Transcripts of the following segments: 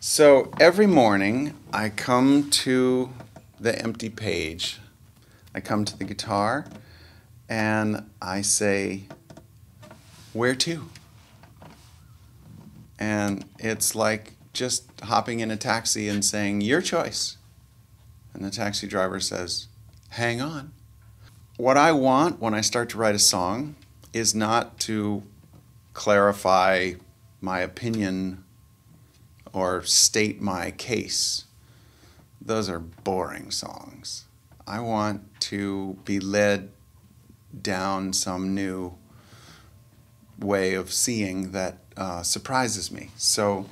So every morning I come to the empty page. I come to the guitar and I say, "Where to?" And it's like just hopping in a taxi and saying, "Your choice." And the taxi driver says, "Hang on." What I want when I start to write a song is not to clarify my opinion or state my case. Those are boring songs. I want to be led down some new way of seeing that surprises me. So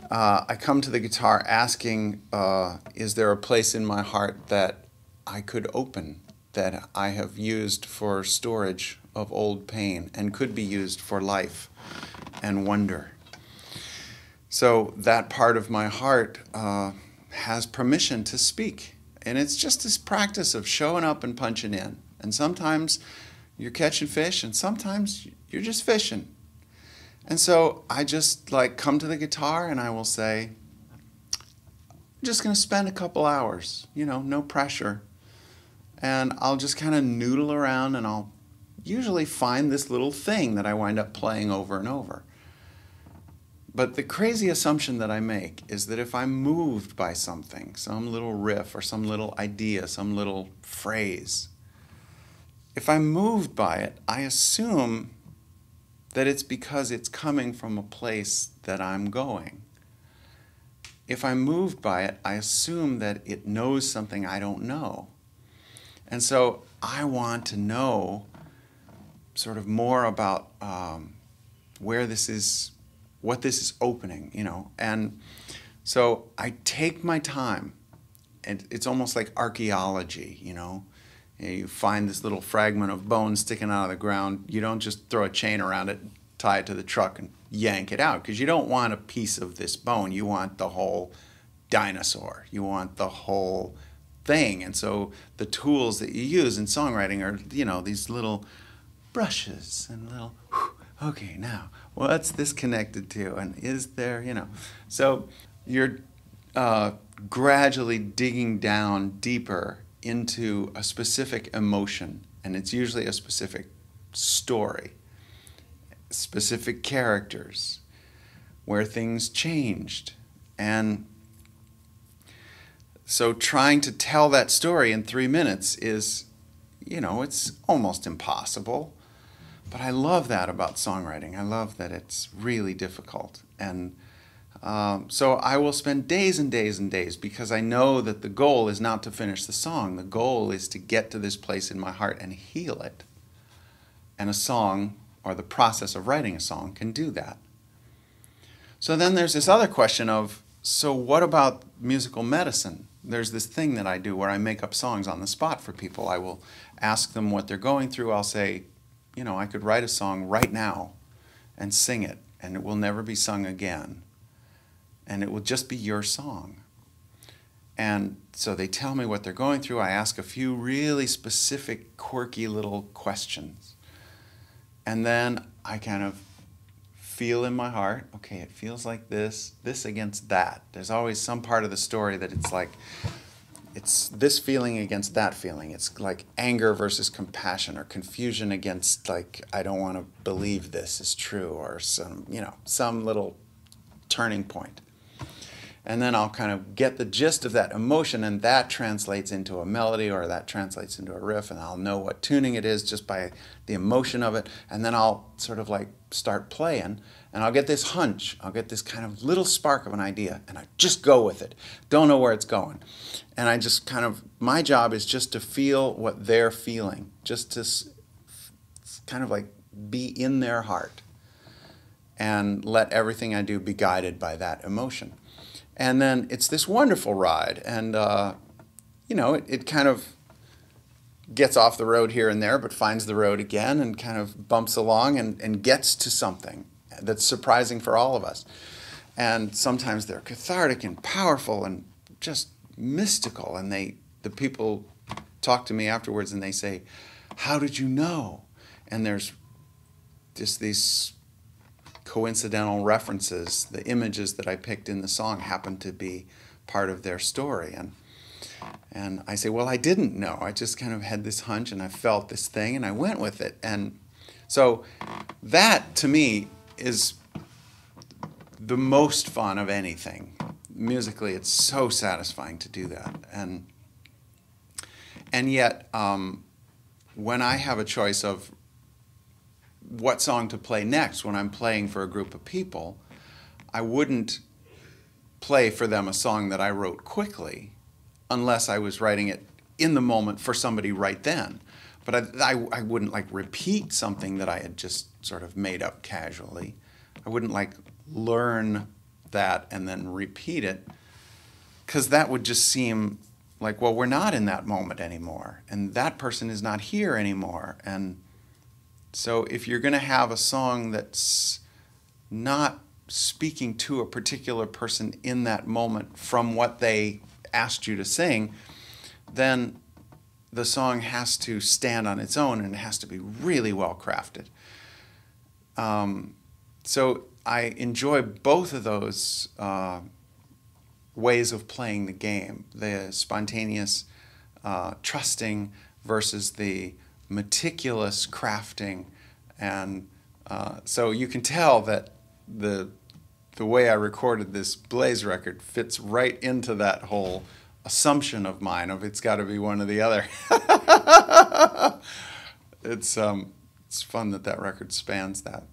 I come to the guitar asking, is there a place in my heart that I could open, that I have used for storage of old pain and could be used for life and wonder? So that part of my heart has permission to speak. And it's just this practice of showing up and punching in. And sometimes you're catching fish and sometimes you're just fishing. And so I just come to the guitar and I will say, I'm just going to spend a couple hours, no pressure. And I'll just kind of noodle around and I'll usually find this little thing that I wind up playing over and over. But the crazy assumption that I make is that if I'm moved by something, some little riff or some little idea, some little phrase, if I'm moved by it, I assume that it's because it's coming from a place that I'm going. If I'm moved by it, I assume that it knows something I don't know. And so I want to know sort of more about where this is, what this is opening, And so I take my time, and it's almost like archaeology, You find this little fragment of bone sticking out of the ground. You don't just throw a chain around it, tie it to the truck, and yank it out, because you don't want a piece of this bone. You want the whole dinosaur. You want the whole thing. And so the tools that you use in songwriting are, these little brushes and little, okay, now, what's this connected to? And is there, So you're gradually digging down deeper into a specific emotion, and it's usually a specific story, specific characters, where things changed. And so trying to tell that story in 3 minutes is, it's almost impossible. But I love that about songwriting. I love that it's really difficult. And so I will spend days and days and days, because I know that the goal is not to finish the song. The goal is to get to this place in my heart and heal it. And a song, or the process of writing a song, can do that. So then there's this other question of, so what about musical medicine? There's this thing that I do where I make up songs on the spot for people. I will ask them what they're going through. I'll say, I could write a song right now and sing it, and it will never be sung again. And it will just be your song. And so they tell me what they're going through. I ask a few really specific, quirky little questions. And then I kind of feel in my heart, okay, it feels like this against that. There's always some part of the story that it's like, it's this feeling against that feeling. It's like anger versus compassion, or confusion against, I don't want to believe this is true, or some little turning point. And then I'll kind of get the gist of that emotion, and that translates into a melody, or that translates into a riff, and I'll know what tuning it is just by the emotion of it. And then I'll sort of start playing, and I'll get this hunch. I'll get this kind of little spark of an idea, and I just go with it. Don't know where it's going. And I just my job is just to feel what they're feeling, just to kind of be in their heart, and let everything I do be guided by that emotion. And then it's this wonderful ride, and it kind of gets off the road here and there, but finds the road again and kind of bumps along and gets to something that's surprising for all of us. And sometimes they're cathartic and powerful and just mystical, and the people talk to me afterwards and they say, "How did you know?" And there's just these coincidental references, the images that I picked in the song happen to be part of their story. And I say, well, I didn't know. I just kind of had this hunch and I felt this thing and I went with it. And so that, to me, is the most fun of anything. Musically, it's so satisfying to do that. And yet, when I have a choice of what song to play next when I'm playing for a group of people, I wouldn't play for them a song that I wrote quickly unless I was writing it in the moment for somebody right then. But I wouldn't like repeat something that I had just sort of made up casually. I wouldn't like learn that and then repeat it, because that would just seem like, well, we're not in that moment anymore, and that person is not here anymore. And so if you're going to have a song that's not speaking to a particular person in that moment from what they asked you to sing, then the song has to stand on its own and it has to be really well crafted. So I enjoy both of those ways of playing the game, the spontaneous trusting versus the meticulous crafting. And so you can tell that the way I recorded this Blaze record fits right into that whole assumption of mine of it's got to be one or the other. It's fun that record spans that.